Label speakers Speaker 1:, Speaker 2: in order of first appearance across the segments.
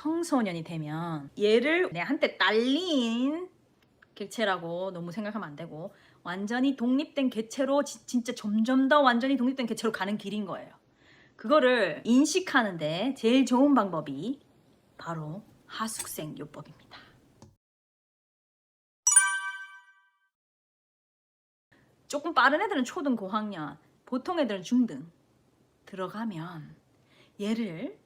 Speaker 1: 청소년이 되면 얘를 내 한테 딸린 객체라고 너무 생각하면 안 되고 완전히 독립된 개체로 진짜 점점 더 완전히 독립된 개체로 가는 길인 거예요. 그거를 인식하는데 제일 좋은 방법이 바로 하숙생 요법입니다. 조금 빠른 애들은 초등 고학년, 보통 애들은 중등 들어가면 얘를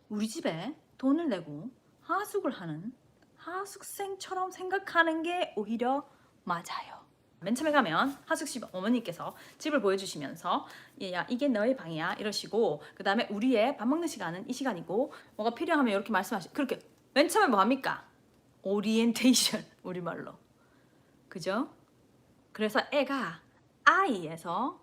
Speaker 1: 우리 집에 돈을 내고 하숙을 하는 하숙생처럼 생각하는 게 오히려 맞아요. 맨 처음에 가면 하숙집 어머니께서 집을 보여주시면서 얘야 이게 너의 방이야 이러시고, 그 다음에 우리의 밥 먹는 시간은 이 시간이고 뭐가 필요하면 이렇게 말씀하시. 그렇게 맨 처음에 뭐 합니까? 오리엔테이션, 우리말로. 그죠? 그래서 애가 아이에서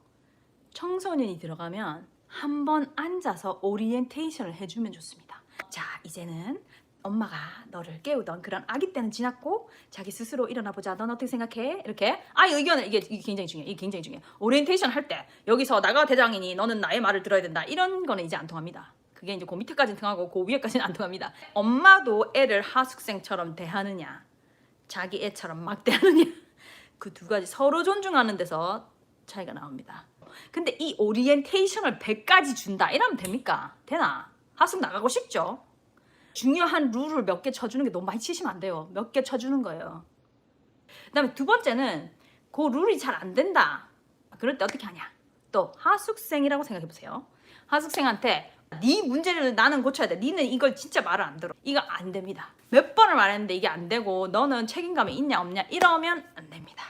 Speaker 1: 청소년이 들어가면 한번 앉아서 오리엔테이션을 해주면 좋습니다. 자, 이제는 엄마가 너를 깨우던 그런 아기 때는 지났고 자기 스스로 일어나 보자. 넌 어떻게 생각해? 이렇게 아이 의견을 이게 굉장히 중요해. 이게 굉장히 중요해. 오리엔테이션 할 때 여기서 나가 대장이니 너는 나의 말을 들어야 된다. 이런 거는 이제 안 통합니다. 그게 이제 그 밑에까지는 통하고 그 위에까지는 안 통합니다. 엄마도 애를 하숙생처럼 대하느냐, 자기 애처럼 막 대하느냐, 그 두 가지 서로 존중하는 데서 차이가 나옵니다. 근데 이 오리엔테이션을 100가지 준다 이러면 됩니까? 되나? 하숙 나가고 싶죠? 중요한 룰을 몇 개 쳐주는 게 너무 많이 치시면 안 돼요. 몇 개 쳐주는 거예요. 그 다음에 두 번째는 그 룰이 잘 안 된다. 그럴 때 어떻게 하냐? 또 하숙생이라고 생각해 보세요. 하숙생한테 네 문제를 나는 고쳐야 돼. 니는 이걸 진짜 말을 안 들어. 이거 안 됩니다. 몇 번을 말했는데 이게 안 되고 너는 책임감이 있냐 없냐 이러면 안 됩니다.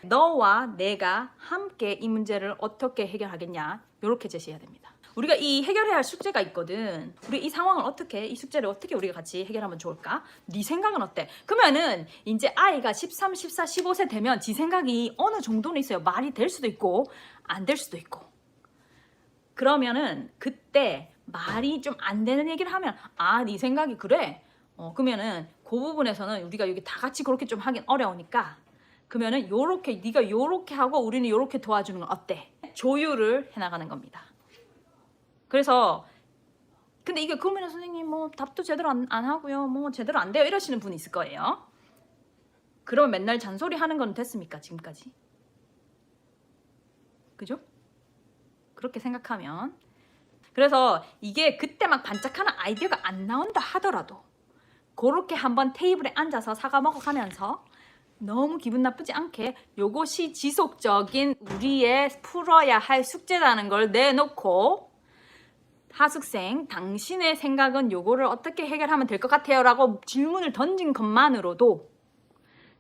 Speaker 1: 너와 내가 함께 이 문제를 어떻게 해결하겠냐 이렇게 제시해야 됩니다. 우리가 이 해결해야 할 숙제가 있거든. 우리 이 상황을 어떻게, 이 숙제를 어떻게 우리가 같이 해결하면 좋을까? 네 생각은 어때? 그러면은 이제 아이가 13, 14, 15세 되면 지 생각이 어느 정도는 있어요. 말이 될 수도 있고 안 될 수도 있고. 그러면은 그때 말이 좀 안 되는 얘기를 하면 아, 네 생각이 그래? 그러면은 그 부분에서는 우리가 여기 다 같이 그렇게 좀 하긴 어려우니까 그러면은 요렇게 네가 요렇게 하고 우리는 요렇게 도와주는 건 어때? 조율을 해나가는 겁니다. 그래서 근데 이게 그러면 선생님 뭐 답도 제대로 안 하고요, 뭐 제대로 안 돼요 이러시는 분이 있을 거예요. 그러면 맨날 잔소리 하는 건 됐습니까 지금까지? 그죠? 그렇게 생각하면, 그래서 이게 그때 막 반짝하는 아이디어가 안 나온다 하더라도 그렇게 한번 테이블에 앉아서 사과 먹어가면서 너무 기분 나쁘지 않게 요것이 지속적인 우리의 풀어야 할 숙제라는 걸 내놓고 하숙생 당신의 생각은 요거를 어떻게 해결하면 될 것 같아요 라고 질문을 던진 것만으로도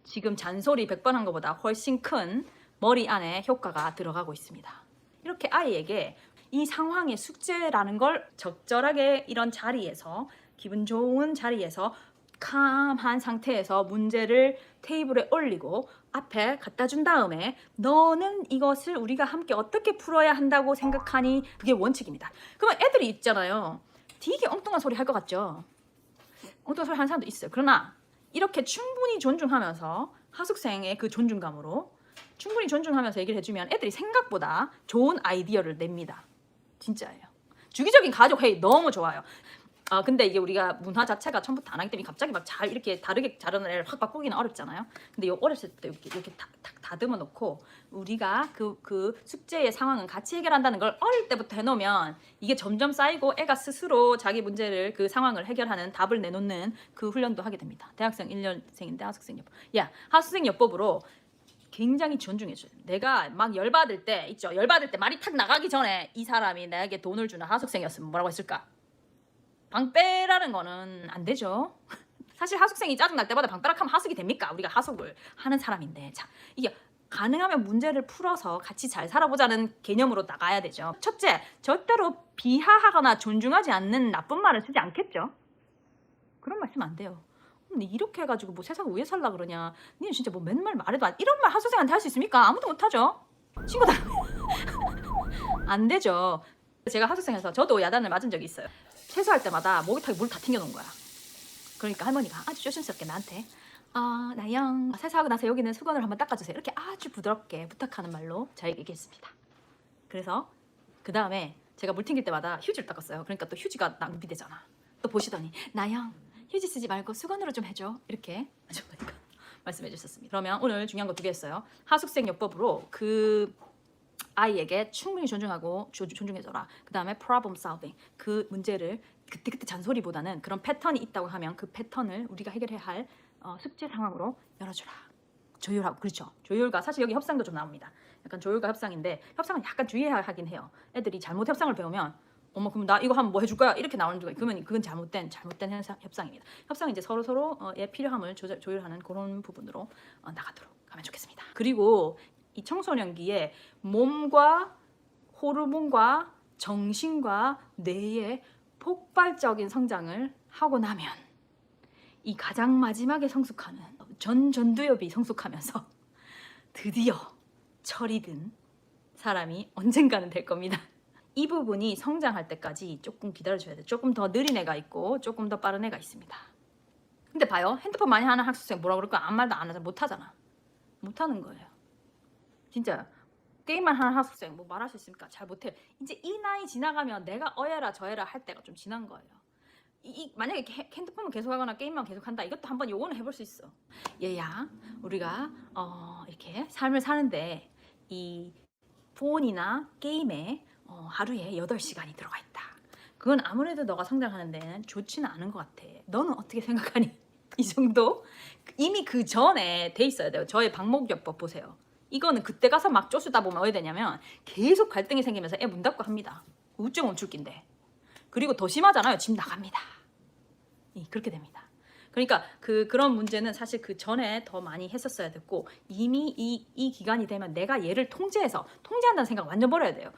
Speaker 1: 지금 잔소리 100번 한 것보다 훨씬 큰 머리 안에 효과가 들어가고 있습니다. 이렇게 아이에게 이 상황의 숙제라는 걸 적절하게 이런 자리에서, 기분 좋은 자리에서 캄한 상태에서 문제를 테이블에 올리고 앞에 갖다 준 다음에 너는 이것을 우리가 함께 어떻게 풀어야 한다고 생각하니? 그게 원칙입니다. 그러면 애들이 있잖아요. 되게 엉뚱한 소리 할 것 같죠? 엉뚱한 소리 하는 사람도 있어요. 그러나 이렇게 충분히 존중하면서 하숙생의 그 존중감으로 충분히 존중하면서 얘기를 해주면 애들이 생각보다 좋은 아이디어를 냅니다. 진짜예요. 주기적인 가족 회의 너무 좋아요. 근데 이게 우리가 문화 자체가 처음부터 안 하기 때문에 갑자기 막 잘 이렇게 다르게 자르는 애를 확 바꾸기는 어렵잖아요. 근데 요 어렸을 때 이렇게 탁 다듬어 놓고 우리가 그 숙제의 상황은 같이 해결한다는 걸 어릴 때부터 해놓으면 이게 점점 쌓이고 애가 스스로 자기 문제를, 그 상황을 해결하는 답을 내놓는 그 훈련도 하게 됩니다. 대학생 1년생인데 하숙생 요법. 하숙생 요법으로 굉장히 존중해줘요. 내가 막 열받을 때 있죠. 열받을 때 말이 탁 나가기 전에 이 사람이 나에게 돈을 주는 하숙생이었으면 뭐라고 했을까? 방 빼라는 거는 안 되죠. 사실 하숙생이 짜증날 때마다 방 빼라 하면 하숙이 됩니까? 우리가 하숙을 하는 사람인데, 자, 이게 가능하면 문제를 풀어서 같이 잘 살아보자는 개념으로 나가야 되죠. 첫째, 절대로 비하하거나 존중하지 않는 나쁜 말을 쓰지 않겠죠. 그런 말 쓰면 안 돼요. 근데 이렇게 해가지고 뭐 세상 위에 살라 그러냐, 니는 진짜 뭐 맨날 말해도 이런 말 하숙생한테 할 수 있습니까? 아무도 못하죠. 친구들 안 되죠. 제가 하숙생에서 저도 야단을 맞은 적이 있어요. 세수할 때마다 목욕탕에 물 다 튕겨놓은 거야. 그러니까 할머니가 아주 조심스럽게 나한테 나영 세수하고 나서 여기는 수건을 한번 닦아주세요 이렇게 아주 부드럽게 부탁하는 말로 저에게 얘기했습니다. 그래서 그 다음에 제가 물 튕길 때마다 휴지를 닦았어요. 그러니까 또 휴지가 낭비되잖아. 또 보시더니 나영 휴지 쓰지 말고 수건으로 좀 해줘. 이렇게 아주머니가 말씀해 주셨습니다. 그러면 오늘 중요한 거 2개 했어요. 하숙생 요법으로 그 아이에게 충분히 존중해줘라. 그 다음에 problem solving, 그 문제를 그때그때 잔소리보다는 그런 패턴이 있다고 하면 그 패턴을 우리가 해결해야 할 숙제 상황으로 열어주라. 조율하고, 그렇죠. 조율과, 사실 여기 협상도 좀 나옵니다. 약간 조율과 협상인데, 협상은 약간 주의해야 하긴 해요. 애들이 잘못 협상을 배우면 어머 그럼 나 이거 하면 뭐 해줄 거야 이렇게 나오는 거, 그러면 그건 잘못된 협상입니다. 협상은 이제 서로의 필요함을 조율하는 그런 부분으로 나가도록 하면 좋겠습니다. 그리고 이 청소년기에 몸과 호르몬과 정신과 뇌의 폭발적인 성장을 하고 나면 이 가장 마지막에 성숙하는 전두엽이 성숙하면서 드디어 철이 든 사람이 언젠가는 될 겁니다. 이 부분이 성장할 때까지 조금 기다려줘야 돼요. 조금 더 느린 애가 있고 조금 더 빠른 애가 있습니다. 근데 봐요, 핸드폰 많이 하는 학생 뭐라 그럴까? 아무 말도 안 하잖아. 못하잖아. 못하는 거예요. 진짜 게임만 하는 학생 뭐 말할 수 있습니까? 잘 못해요. 이제 이 나이 지나가면 내가 어여라 저여라 할 때가 좀 지난 거예요. 만약에 핸드폰을 계속하거나 게임만 계속한다, 이것도 한번 요거는 해볼 수 있어. 얘야, 우리가 이렇게 삶을 사는데 이 폰이나 게임에 하루에 8시간이 들어가 있다. 그건 아무래도 너가 성장하는 데는 좋지는 않은 것 같아. 너는 어떻게 생각하니? 이 정도? 이미 그 전에 돼 있어야 돼요. 저의 방목요법 보세요. 이거는 그때 가서 막 쪼수다 보면 어떻게 되냐면 계속 갈등이 생기면서 애 문 닫고 합니다. 우쭐 멈출긴데. 그리고 더 심하잖아요. 집 나갑니다. 그렇게 됩니다. 그러니까 그런 문제는 사실 그 전에 더 많이 했었어야 됐고, 이미 이 기간이 되면 내가 얘를 통제한다는 생각 완전 버려야 돼요.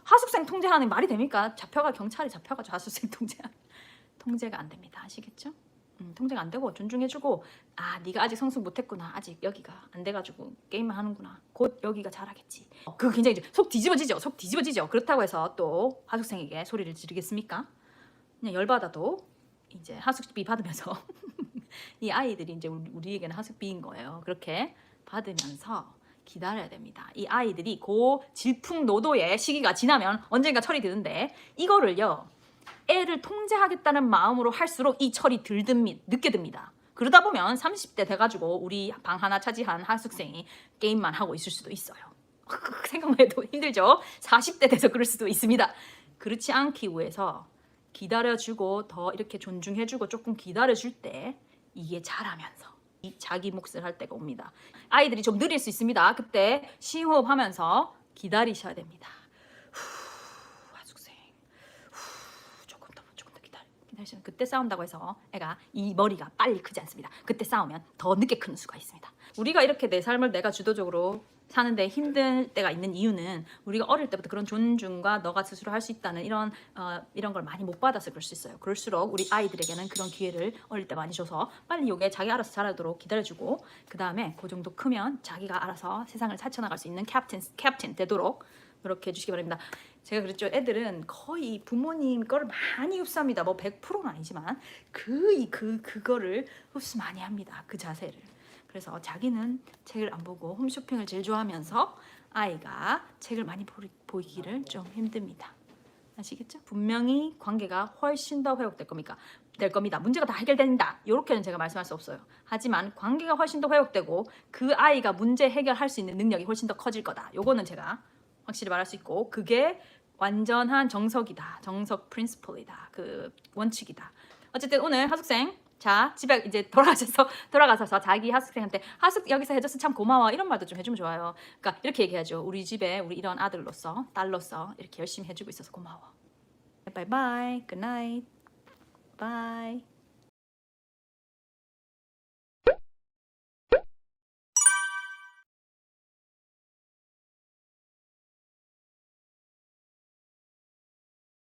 Speaker 1: 하숙생 통제하는 말이 됩니까? 경찰이 잡혀가지고 하숙생 통제가 안 됩니다. 아시겠죠? 통제가 안 되고 존중해주고, 네가 아직 성숙 못했구나, 아직 여기가 안 돼가지고 게임만 하는구나, 곧 여기가 잘하겠지. 그거 굉장히 속 뒤집어지죠. 그렇다고 해서 또 하숙생에게 소리를 지르겠습니까? 그냥 열받아도 이제 하숙비 받으면서 이 아이들이 이제 우리에게는 하숙비인 거예요. 그렇게 받으면서 기다려야 됩니다. 이 아이들이 그 질풍노도의 시기가 지나면 언젠가 철이 드는데, 이거를요 애를 통제하겠다는 마음으로 할수록 이 철이 늦게 듭니다. 그러다 보면 30대 돼가지고 우리 방 하나 차지한 하숙생이 게임만 하고 있을 수도 있어요. 생각만 해도 힘들죠? 40대 돼서 그럴 수도 있습니다. 그렇지 않기 위해서 기다려주고 더 이렇게 존중해주고 조금 기다려줄 때 이게 자라면서 자기 몫을 할 때가 옵니다. 아이들이 좀 느릴 수 있습니다. 그때 심호흡하면서 기다리셔야 됩니다. 하숙생 조금 더 기다리시면, 그때 싸운다고 해서 애가 이 머리가 빨리 크지 않습니다. 그때 싸우면 더 늦게 크는 수가 있습니다. 우리가 이렇게 내 삶을 내가 주도적으로 사는데 힘들 때가 있는 이유는 우리가 어릴 때부터 그런 존중과 너가 스스로 할 수 있다는 이런 걸 많이 못 받아서 그럴 수 있어요. 그럴수록 우리 아이들에게는 그런 기회를 어릴 때 많이 줘서 빨리 요게 자기 알아서 자라도록 기다려주고, 그 다음에 그 정도 크면 자기가 알아서 세상을 헤쳐나갈 수 있는 캡틴 되도록 노력해 주시기 바랍니다. 제가 그랬죠. 애들은 거의 부모님 거를 많이 흡수합니다. 뭐 100%는 아니지만 그거를 흡수 많이 합니다. 그 자세를. 그래서 자기는 책을 안 보고 홈쇼핑을 제일 좋아하면서 아이가 책을 많이 보이기를 좀 힘듭니다. 아시겠죠? 분명히 관계가 훨씬 더 회복될 겁니다. 문제가 다 해결된다, 이렇게는 제가 말씀할 수 없어요. 하지만 관계가 훨씬 더 회복되고 그 아이가 문제 해결할 수 있는 능력이 훨씬 더 커질 거다. 요거는 제가 확실히 말할 수 있고, 그게 완전한 정석이다. 정석 프린시플이다. 그 원칙이다. 어쨌든 오늘 하숙생, 자 집에 이제 돌아가셔서 자기 하숙생한테 여기서 해줘서 참 고마워 이런 말도 좀 해주면 좋아요. 그러니까 이렇게 얘기하죠. 우리 집에 우리 이런 아들로서 딸로서 이렇게 열심히 해주고 있어서 고마워. 바이바이. 굿나잇. 바이.